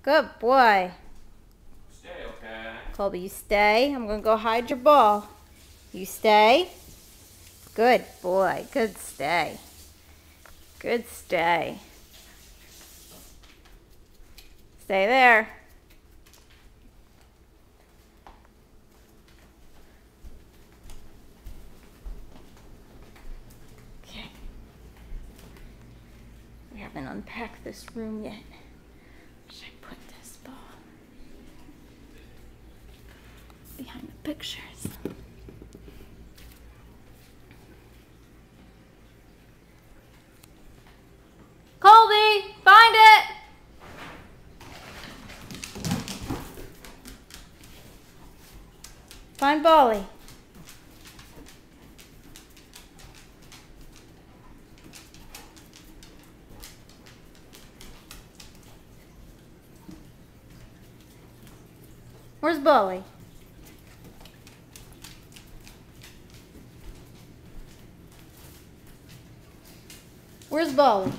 Good boy. Stay, okay? Colby, you stay. I'm going to go hide your ball. You stay. Good boy. Good stay. Good stay. Stay there. Okay. We haven't unpacked this room yet. Should I put this ball behind the pictures? Colby, find it! Find Bolly. Where's Bolly? Where's Bolly?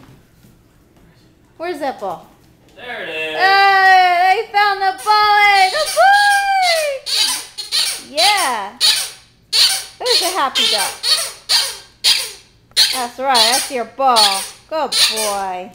Where's that ball? There it is. Hey, they found the Bolly! Good boy! Yeah. Who's a happy duck? That's right, that's your ball. Good boy.